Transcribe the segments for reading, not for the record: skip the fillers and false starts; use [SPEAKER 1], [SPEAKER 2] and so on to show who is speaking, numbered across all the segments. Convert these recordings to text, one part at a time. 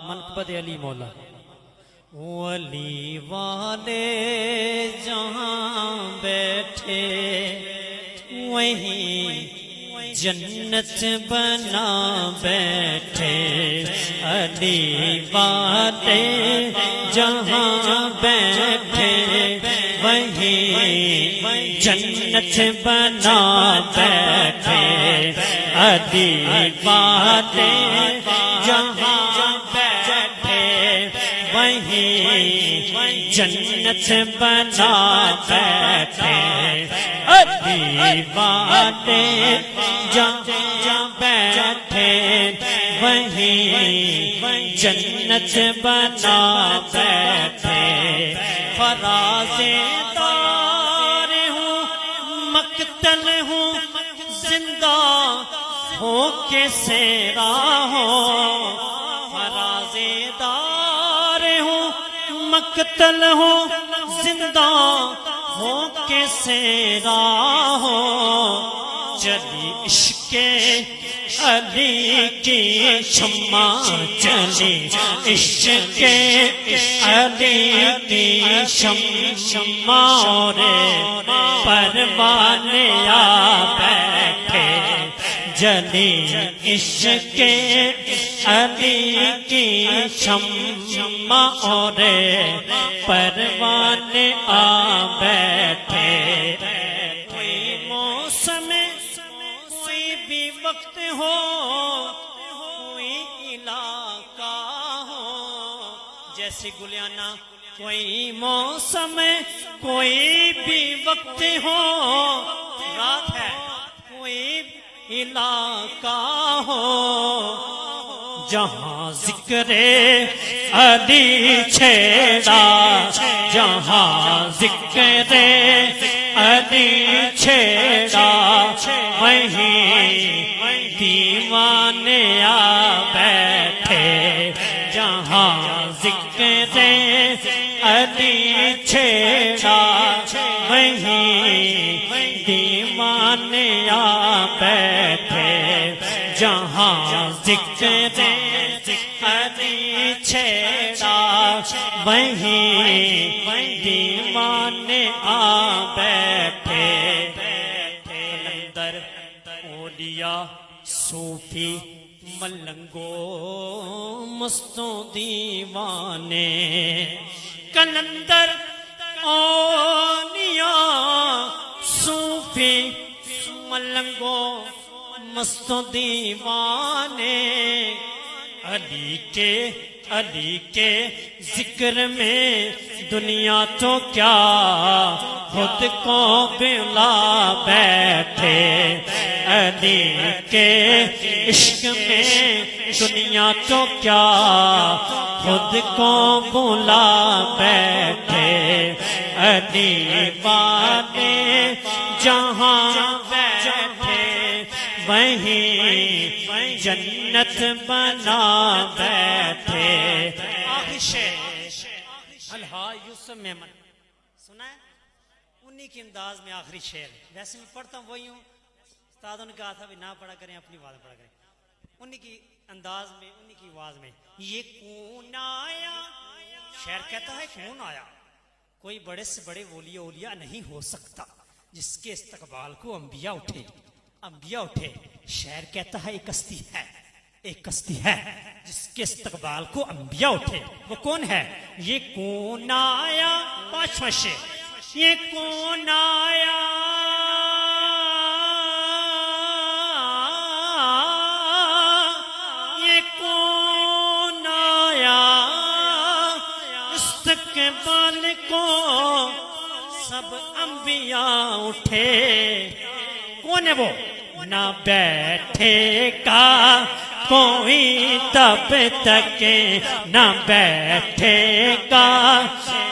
[SPEAKER 1] منقبت علی مولا ولی والے جہاں بیٹھے وہیں جنت بنا بیٹھے علی والے جہاں بیٹھے وہیں جنت بنا بیٹھے علی والے جہاں بیٹھے وہیں جنت بنا بیٹھے علی والے جہاں بیٹھے وہیں جنت بنا بیٹھے فراز دار ہوں مقتل ہوں زندہ ہو کے سیرا ہو فراز دار ہوں مقتل ہوں زندہ ہو کے سیرا ہو چلی عشق علی کی شمع چلی عشق علی کی شمع رے پروانے آ بیٹھے جلی عشق علی کی شمع رے پروانے آ بیٹھے کوئی موسم کوئی بھی وقت ہو کوئی علاقہ ہو جیسے گلیانہ کوئی موسم کوئی بھی وقت ہو رات ہے کوئی علاقہ ہو جہاں ذکر علی چھیڑا جہاں ذکر علی چھیڑا وہیں دیوانے آ بیٹھے جہاں ذکر علی چھیڑا وہیں دیوانے آ بیٹھے جہاں ذکر علی چھیڑا وہیں دیوانے آ بیٹھے کلندر اولیاء صوفی ملنگو مستوں دیوانے کلندر اولیاء صوفی ملنگو مستوں دیوانے علی کے ذکر میں دنیا تو کیا خود کو بلا بیٹھے علی کے عشق میں دنیا تو کیا خود کو بلا بیٹھے علی والے جہاں بیٹھے وہیں جنت بنا بیٹھے آخری شعر الہا یوسف میمن سنا ہے انہی کی انداز میں آخری شعر ویسے میں پڑھتا ہوں وہی ہوں استادوں نے کہا تھا بھی نہ پڑھا کریں اپنی آواز پڑھا کریں انہی کی انداز میں انہی کی آواز میں یہ کون آیا شعر کہتا ہے کون آیا کوئی بڑے سے بڑے ولی اولیاء نہیں ہو سکتا جس کے استقبال کو انبیاء اٹھے شعر کہتا ہے ایک کشتی ہے جس کے استقبال کو انبیاء اٹھے وہ کون ہے یہ کون آیا پانچواں شعر یہ کون آیا یہ کون آیا استقبال کو سب انبیاء اٹھے کون ہے وہ نہ بیٹھے گا کوئی تب تک نہ بیٹھے گا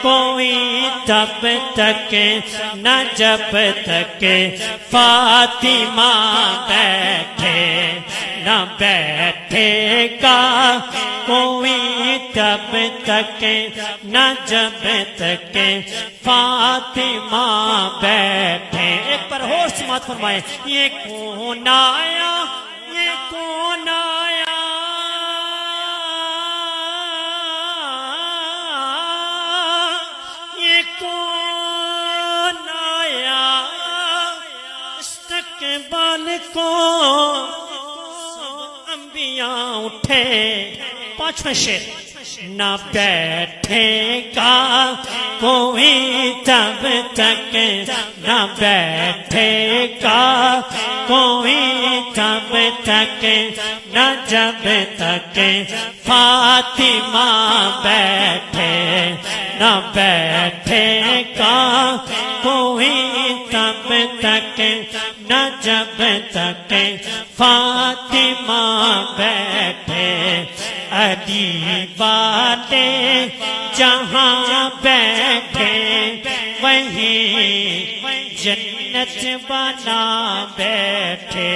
[SPEAKER 1] کوئی تب تک نہ جب تک فاطمہ بیٹھے نہ بیٹھے گا کوئی تب تک نہ جب تک فاطمہ بیٹھے ایک بار اور سماعت فرمائے یہ کون آیا یہ کون آیا کو سب انبیاء اٹھے پانچواں شعر نہ بیٹھے گا کوئی تب تک نہ بیٹھے گا کوئی تب تک نہ جب تک فاطمہ بیٹھے نہ بیٹھے گا کوئی تب تک نہ جب تک فاطمہ بیٹھے علی والے جہاں بیٹھے وہیں جنت بنا بیٹھے